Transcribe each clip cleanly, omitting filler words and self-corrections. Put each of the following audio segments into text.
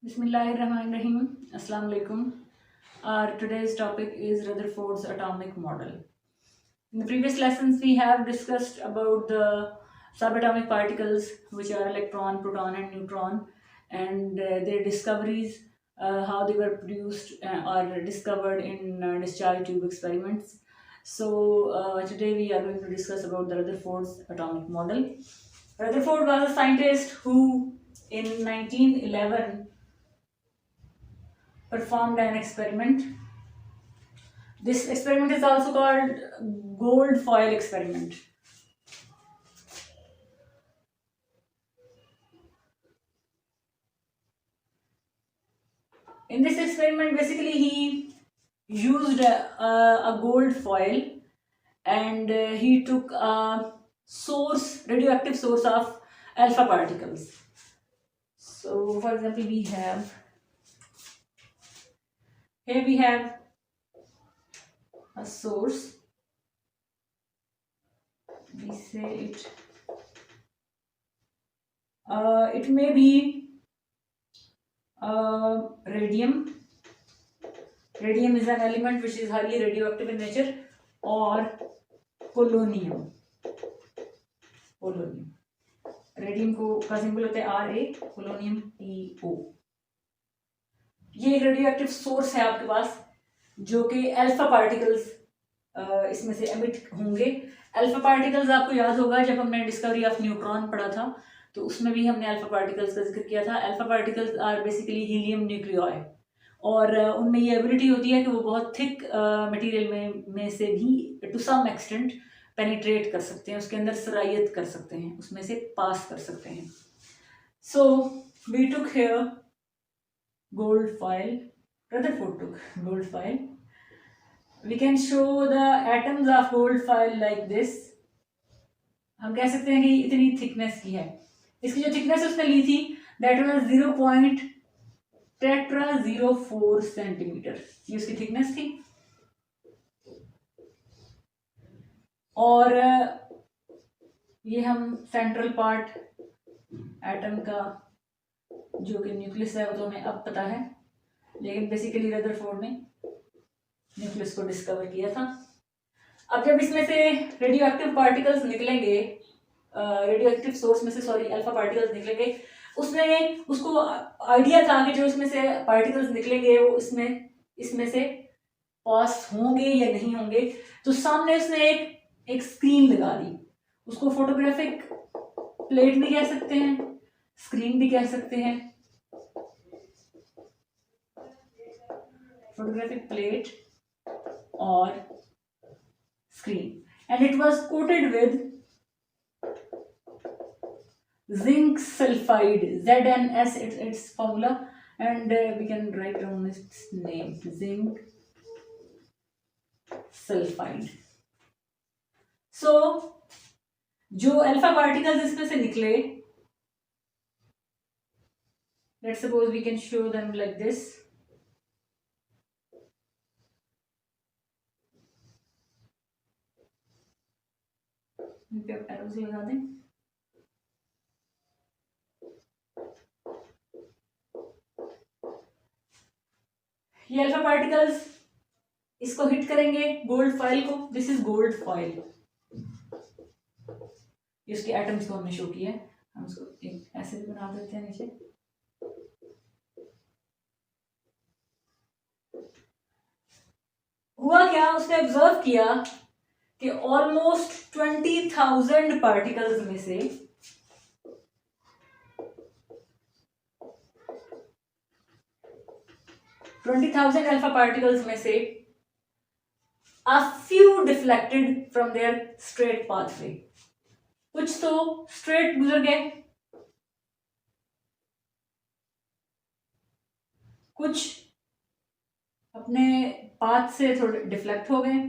Bismillahirrahmanirrahim. Assalamu alaikum. Our today's topic is Rutherford's atomic model. In the previous lessons, we have discussed about the subatomic particles, which are electron, proton, and neutron, and their discoveries, how they were produced or discovered in discharge tube experiments. So today we are going to discuss about the Rutherford's atomic model. Rutherford was a scientist who, in 1911, performed an experiment. This experiment is also called gold foil experiment. In this experiment, basically he used a gold foil, and he took a radioactive source of alpha particles. So, for example, here we have a source. We say it may be radium. Radium is an element which is highly radioactive in nature, or polonium. Radium का symbol होता है RA, polonium PO. ये radio active source है आपके पास, जो कि alpha particles इसमें से एमिट होंगे. अल्फा पार्टिकल्स आपको याद होगा, जब हमने डिस्कवरी ऑफ न्यूट्रॉन पढ़ा था तो उसमें भी हमने अल्फा पार्टिकल्स का जिक्र किया था. Alpha particles are basically helium nuclei, और उनमें ये एबिलिटी होती है कि वो बहुत थिक मटेरियल में से भी टू सम एक्सटेंट पेनिट्रेट कर सकते हैं, उसके अंदर सरायत कर सकते हैं, उसमें से पास कर सकते हैं. So we took here gold foil. Rutherford took gold foil. We can show the atoms of gold foil like this. हम कह सकते हैं कि इतनी थिकनेस की है. इसकी जो थिकनेस उसने ली थी, दैट वाज 0.04 सेंटीमीटर. ये उसकी थिकनेस थी. और ये हम सेंट्रल पार्ट एटम का जो कि न्यूक्लियस है वो तो हमें अब पता है, लेकिन बेसिकली रदरफोर्ड ने न्यूक्लियस को डिस्कवर किया था. अब जब इसमें से रेडियो एक्टिव पार्टिकल्स निकलेंगे, रेडियो एक्टिव सोर्स में से अल्फा पार्टिकल्स निकलेंगे, उसको आइडिया था कि जो इसमें से पार्टिकल्स निकलेंगे वो इसमें से पास होंगे या नहीं होंगे. तो सामने उसने एक स्क्रीन लगा दी. उसको फोटोग्राफिक प्लेट भी कह सकते हैं, स्क्रीन भी कह सकते हैं. फोटोग्राफिक प्लेट और screen, and it was coated with zinc sulfide, ZnS its formula, and we can write down its name, zinc sulfide. So जो अल्फा पार्टिकल्स इसमें से निकले, let's suppose we can show them like this. इनपे आप arrows लगा दें. ये alpha particles इसको हिट करेंगे, गोल्ड फॉइल को. This is gold foil. इसके एटम्स को हमने शो किया है. हम उसको एक ऐसे भी बना देते हैं नीचे. हुआ क्या, उसने ऑब्जर्व किया कि ऑलमोस्ट 20,000 पार्टिकल्स में से 20,000 अल्फा पार्टिकल्स में से a few deflected from their straight pathway. कुछ तो स्ट्रेट गुजर गए, कुछ अपने पाथ से थोड़े डिफ्लेक्ट हो गए.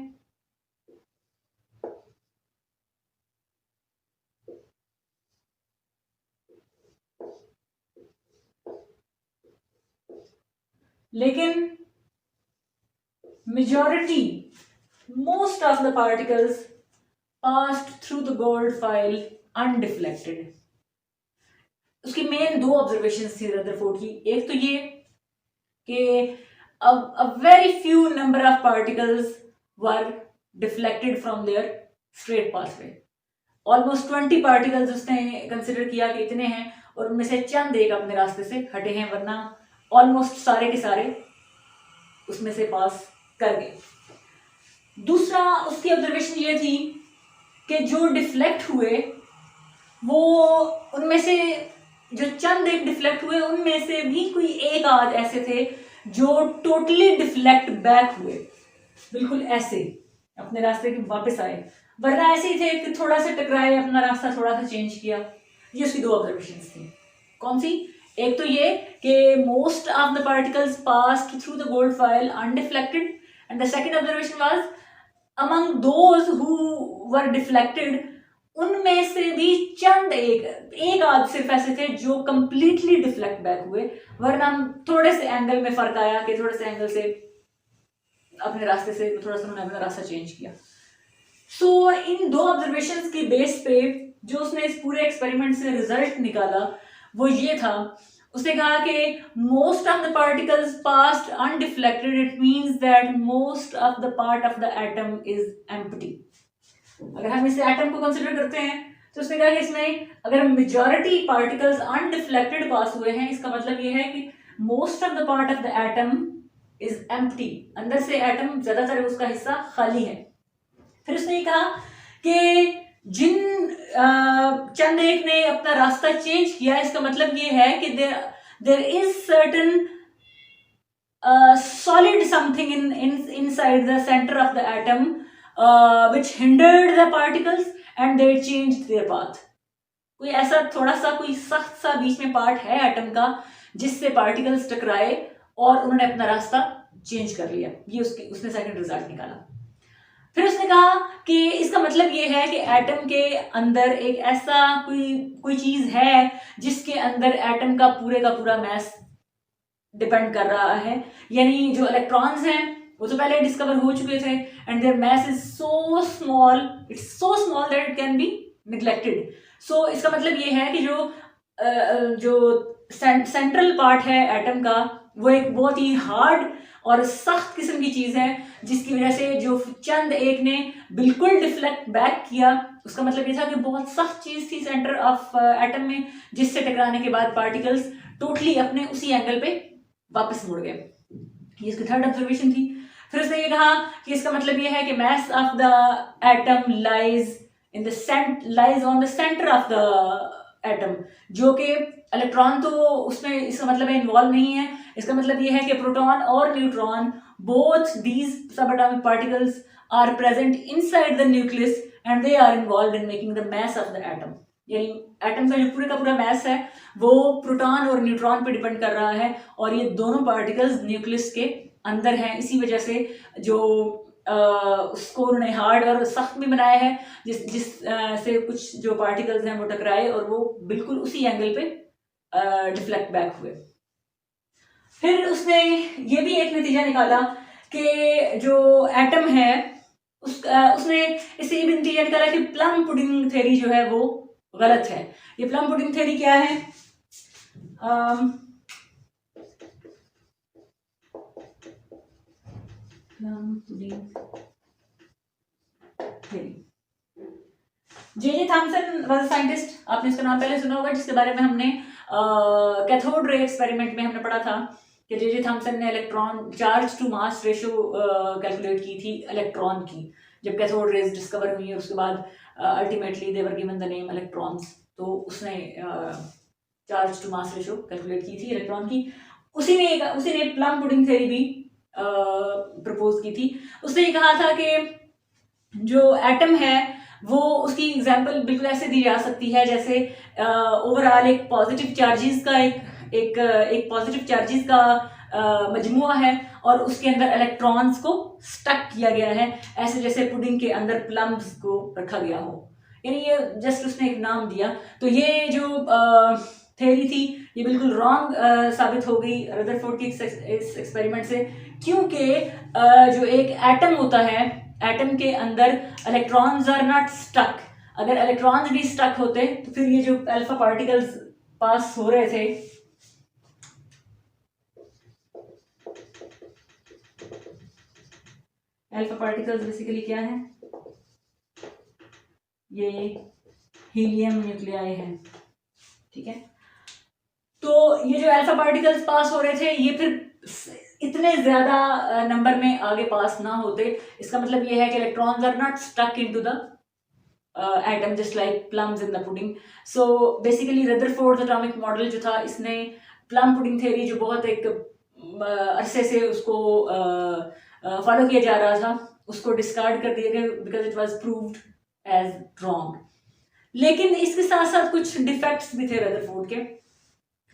लेकिन majority, most of the particles passed through the gold foil undeflected. उसकी मेन दो ऑब्जर्वेशंस थी रदरफोर्ड की। एक तो ये कि a very few number of particles were deflected from their straight pathway. Almost 20 particles उसने कंसिडर किया कि इतने हैं और उनमें से चंद एक अपने रास्ते से हटे हैं, वरना ऑलमोस्ट सारे के सारे उसमें से पास कर गए। दूसरा उसकी ऑब्जर्वेशन ये थी कि जो डिफ्लेक्ट हुए वो उनमें से जो चंद एक डिफ्लेक्ट हुए उनमें से भी कोई एक आध ऐसे थे जो टोटली डिफ्लेक्ट बैक हुए, बिल्कुल ऐसे अपने रास्ते के वापस आए, वरना ऐसे ही थे कि थोड़ा सा टकराए, अपना रास्ता थोड़ा सा चेंज किया। ये उसकी दो ऑब्जर्वेशंस थी। कौन सी? एक तो ये कि most of the particles passed through the gold foil undeflected, and the second observation was among those who were deflected, उनमें से भी चंद एक आध सिर्फ ऐसे थे जो कंप्लीटली डिफ्लेक्ट बैक हुए, वरना थोड़े से एंगल में फर्क आया कि थोड़े से एंगल से अपने रास्ते से थोड़ा सा उन्होंने अपना रास्ता चेंज किया। सो इन दो ऑब्जर्वेशंस के बेस पे जो उसने इस पूरे एक्सपेरिमेंट से रिजल्ट निकाला वो ये था, उसने कहा कि most of the particles passed undeflected, it means that most of the part of the atom is empty. अगर हम इस एटम को कंसिडर करते हैं तो उसने कहा कि इसमें अगर मेजॉरिटी पार्टिकल्स अनडिफ्लेक्टेड पास हुए हैं, इसका मतलब ये है कि most of the part of the atom is empty, अंदर से एटम ज्यादातर उसका हिस्सा खाली है। फिर उसने कहा कि जिन चंद एक ने अपना रास्ता चेंज किया, इसका मतलब ये है कि there is certain solid something inside the center of the atom which hindered the particles and they changed their path. कोई ऐसा थोड़ा सा कोई सख्त सा बीच में पार्ट है एटम का जिससे पार्टिकल्स टकराए और उन्होंने अपना रास्ता चेंज कर लिया। ये उसने सेकंड रिजल्ट निकाला। फिर उसने कहा कि इसका मतलब ये है कि एटम के अंदर एक ऐसा कोई चीज है जिसके अंदर एटम का पूरा मैस डिपेंड कर रहा है, यानी जो इलेक्ट्रॉन्स हैं वो तो पहले डिस्कवर हो चुके थे and their mass is so small, it's so small that it can be neglected. So इसका मतलब ये है कि जो सेंट्रल पार्ट है एटम का वो एक बहुत ही हार्ड और सख्त किस्म की चीज है, जिसकी वजह से जो चंद एक ने बिल्कुल डिफ्लेक्ट बैक किया, उसका मतलब ये था कि बहुत सख्त चीज थी सेंटर ऑफ एटम में, जिससे टकराने के बाद पार्टिकल्स टोटली अपने उसी एंगल पे वापस मुड़ गए। ये इसकी थर्ड ऑब्जर्वेशन थी। फिर उसने ये कहा कि इसका मतलब ये है कि मास of the atom lies on the centre of the atom, जो कि इलेक्ट्रॉन तो उसमें इसका मतलब है इन्वॉल्व नहीं है। इसका मतलब ये है कि प्रोटॉन और neutron both these sub atomic particles are present inside the nucleus and they are involve in making the mass of the atom. यानी एटम का जो पूरा मास है वो प्रोटॉन और न्यूट्रॉन पे डिपेंड कर रहा है और ये दोनों पार्टिकल्स न्यूक्लियस के अंदर हैं। इसी वजह से जो उसको उन्होंने हार्ड और सख्त भी बनाया है, जिस से कुछ जो पार्टिकल्स हैं वो टकराए और वो बिल्कुल उसी एंगल पे डिफ्लेक्ट बैक हुए। फिर उसने ये भी एक नतीजा निकाला कि जो एटम है उसने इससे ये भी नतीजा निकाला कि प्लम पुडिंग थ्योरी जो है वो गलत है। ये प्लम पुडिंग थ्योरी क्या है? Plum pudding theory, J Thomson was a scientist, आपने इसका नाम पहले सुना होगा, जिसके बारे में हमने कैथोड रे एक्सपेरिमेंट में हमने पढ़ा था कि जे थॉमसन ने electron charge to mass ratio calculate की थी इलेक्ट्रॉन की, जब कैथोड रेज डिस्कवर हुई है उसके बाद ultimately they were given the name electrons. तो उसने charge to mass ratio calculate की थी इलेक्ट्रॉन की। उसी ने प्लम पुडिंग थ्योरी भी प्रपोज की थी। उसने ये कहा था कि जो एटम है वो उसकी एग्जांपल बिल्कुल ऐसे दी जा सकती है जैसे ओवरऑल एक पॉजिटिव चार्जेस का एक पॉजिटिव चार्जेस का मजमुआ है और उसके अंदर इलेक्ट्रॉन्स को स्टक किया गया है, ऐसे जैसे पुडिंग के अंदर प्लम्स को रखा गया हो। यानी ये जस्ट उसने एक नाम दिया। तो ये जो थ्योरी थी ये बिल्कुल रॉन्ग साबित हो गई रदरफोर्ड की इस एक्सपेरिमेंट से, क्योंकि जो एक एटम होता है, एटम के अंदर इलेक्ट्रॉन्स आर नॉट स्टक। अगर इलेक्ट्रॉन्स भी स्टक होते तो फिर ये जो अल्फा पार्टिकल्स पास हो रहे थे, अल्फा पार्टिकल्स बेसिकली क्या है, ये हीलियम न्यूक्लियाई है, ठीक है। तो ये जो अल्फा पार्टिकल्स पास हो रहे थे ये फिर इतने ज्यादा नंबर में आगे पास ना होते, इसका मतलब ये है कि electrons are not stuck into the atom just like plums in the pudding. So basically Rutherford atomic model जो था, इसने प्लम पुडिंग थ्योरी जो बहुत एक अरसे से उसको फॉलो किया जा रहा था, उसको डिस्कार्ड कर दिया गया because it was proved as wrong. लेकिन इसके साथ साथ कुछ डिफेक्ट्स भी थे रदरफोर्ड के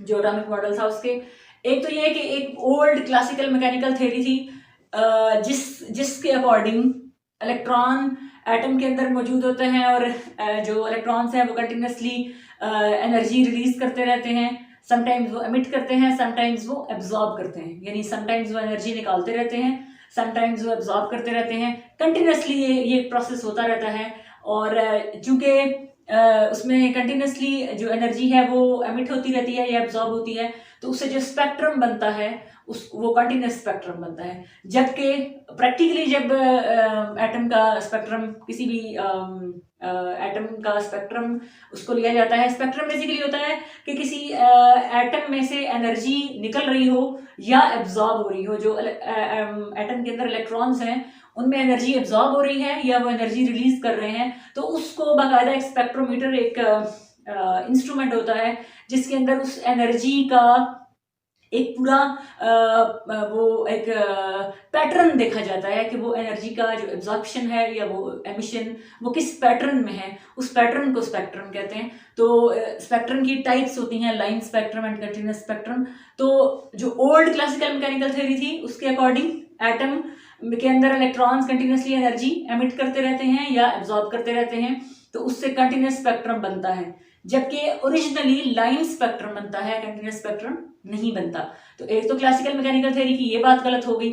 जो एटॉमिक मॉडल था उसके। एक तो ये कि एक ओल्ड क्लासिकल मैकेनिकल थ्योरी थी जिसके अकॉर्डिंग इलेक्ट्रॉन एटम के अंदर मौजूद होते हैं और जो इलेक्ट्रॉन्स हैं वो कंटिन्यूसली एनर्जी रिलीज करते रहते हैं। समटाइम्स वो एमिट करते हैं, समटाइम्स वो एब्जॉर्ब करते हैं, यानी समटाइम्स वो एनर्जी निकालते रहते हैं, समटाइम्स वो एब्जॉर्ब करते रहते हैं। कंटिन्यूसली ये प्रोसेस होता रहता है और चूंकि उसमें कंटिन्यूसली जो एनर्जी है वो एमिट होती रहती है या एब्जॉर्ब होती है, तो उससे जो स्पेक्ट्रम बनता है वो कंटिन्यूस स्पेक्ट्रम बनता है। जबकि प्रैक्टिकली जब एटम का स्पेक्ट्रम किसी भी एटम का स्पेक्ट्रम उसको लिया जाता है, स्पेक्ट्रम बेसिकली होता है कि किसी एटम में से एनर्जी निकल रही हो या एब्जॉर्ब हो रही हो। जो एटम के अंदर इलेक्ट्रॉन्स हैं उनमें एनर्जी एब्जॉर्ब हो रही है या वो एनर्जी रिलीज कर रहे हैं, तो उसको बाकायदा एक स्पेक्ट्रोमीटर एक इंस्ट्रूमेंट होता है जिसके अंदर उस एनर्जी का एक पूरा वो एक पैटर्न देखा जाता है कि वो एनर्जी का जो एब्जॉर्प्शन है या वो एमिशन वो किस पैटर्न में है, उस पैटर्न को स्पेक्ट्रम कहते हैं। तो स्पेक्ट्रम की टाइप्स होती हैं, line spectrum and continuous spectrum. तो जो ओल्ड क्लासिकल मैकेनिकल थ्योरी थी उसके अकॉर्डिंग एटम के अंदर इलेक्ट्रॉन्स कंटिन्यूसली एनर्जी एमिट करते रहते हैं या एब्जॉर्ब करते रहते हैं, तो उससे कंटिन्यूस स्पेक्ट्रम बनता है। जबकि ओरिजिनली लाइन स्पेक्ट्रम बनता है, कंटिन्यूस स्पेक्ट्रम नहीं बनता। तो एक तो क्लासिकल मैकेनिकल थ्योरी की ये बात गलत हो गई।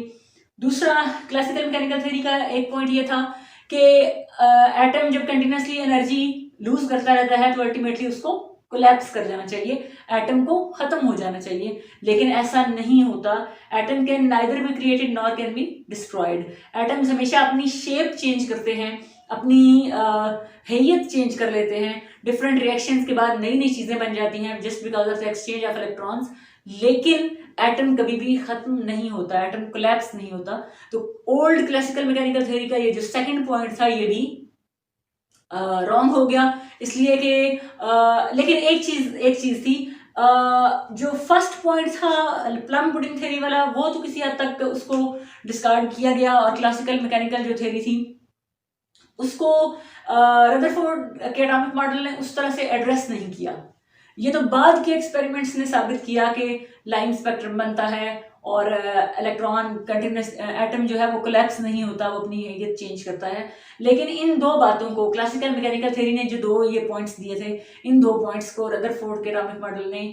दूसरा क्लासिकल मैकेनिकल थ्योरी का एक पॉइंट ये था कि एटम जब कंटिन्यूसली एनर्जी लूज करता रहता है तो अल्टीमेटली उसको कोलैप्स कर जाना चाहिए, एटम को खत्म हो जाना चाहिए। लेकिन ऐसा नहीं होता। Atom can neither be created nor can be destroyed. Atoms हमेशा अपनी शेप चेंज करते हैं, अपनी हैयत चेंज कर लेते हैं, डिफरेंट रिएक्शंस के बाद नई नई चीजें बन जाती हैं just because of the exchange of electrons. लेकिन एटम कभी भी खत्म नहीं होता, एटम कोलैप्स नहीं होता। तो ओल्ड क्लासिकल मैकेनिकल थ्योरी का ये जो सेकंड पॉइंट था ये भी रॉन्ग हो गया, इसलिए कि लेकिन एक चीज थी, जो फर्स्ट पॉइंट था प्लम पुडिंग थ्योरी वाला वो तो किसी हद तक उसको डिस्कार्ड किया गया और क्लासिकल मैकेनिकल जो थ्योरी थी उसको रदरफोर्ड के एटॉमिक मॉडल ने उस तरह से एड्रेस नहीं किया। ये तो बाद के एक्सपेरिमेंट्स ने साबित किया कि लाइन स्पेक्ट्रम बनता है और इलेक्ट्रॉन कंटिन्यूस एटम जो है वो कोलैप्स नहीं होता, वो अपनी हैयत चेंज करता है। लेकिन इन दो बातों को क्लासिकल मैकेनिकल थ्योरी ने जो दो ये पॉइंट्स दिए थे, इन दो पॉइंट्स को रदरफोर्ड के एटॉमिक मॉडल ने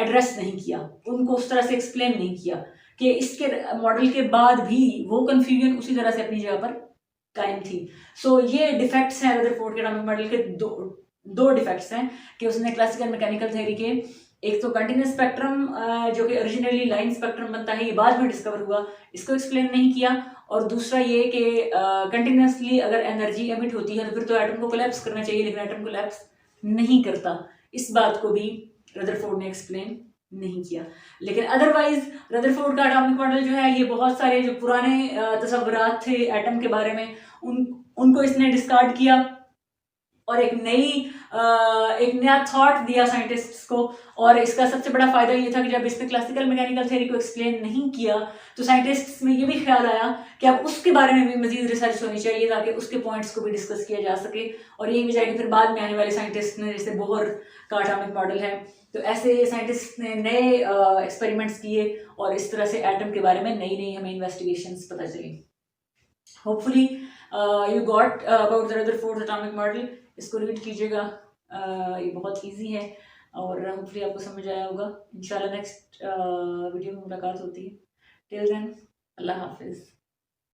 एड्रेस नहीं किया, उनको उस तरह से एक्सप्लेन नहीं किया कि इसके मॉडल के बाद भी वो कंफ्यूजन उसी तरह से अपनी जगह पर कायम थी। सो ये डिफेक्ट्स हैं रदरफोर्ड के एटॉमिक मॉडल के, दो डिफेक्ट्स हैं कि उसने क्लासिकल मैकेनिकल थ्योरी के, एक तो कंटिन्यूस स्पेक्ट्रम जो कि ओरिजिनली लाइन स्पेक्ट्रम बनता है ये बाद में डिस्कवर हुआ, इसको एक्सप्लेन नहीं किया। और दूसरा ये कि कंटिन्यूसली अगर एनर्जी एमिट होती है तो फिर तो एटम को कोलैप्स करना चाहिए, लेकिन एटम कोलैप्स नहीं करता, इस बात को भी रदरफोर्ड ने एक्सप्लेन नहीं किया। लेकिन अदरवाइज रदरफोर्ड का एटॉमिक मॉडल जो है ये बहुत सारे जो पुराने तस्वुरात थे एटम के बारे में उनको इसने डिस्कार्ड किया और एक नया थॉट दिया साइंटिस्ट्स को। और इसका सबसे बड़ा फायदा ये था कि जब इसने क्लासिकल मैकेनिकल थ्योरी को एक्सप्लेन नहीं किया तो साइंटिस्ट्स में ये भी ख्याल आया कि अब उसके बारे में भी मजीद रिसर्च होनी चाहिए ताकि उसके पॉइंट्स को भी डिस्कस किया जा सके। और यही वजह है कि फिर बाद में आने वाले साइंटिस्ट ने, जैसे बोहर का एटॉमिक मॉडल है, तो ऐसे साइंटिस्ट ने नए एक्सपेरिमेंट्स किए और इस तरह से एटम के बारे में नई नई हमें इन्वेस्टिगेशंस पता चली। Hopefully you got about the Rutherford atomic model. इसको रीड कीजिएगा, ये बहुत इजी है और होपफुली आपको समझ आया होगा। इंशाल्लाह नेक्स्ट वीडियो में मुलाकात होती है। टिल देन अल्लाह हाफिज़।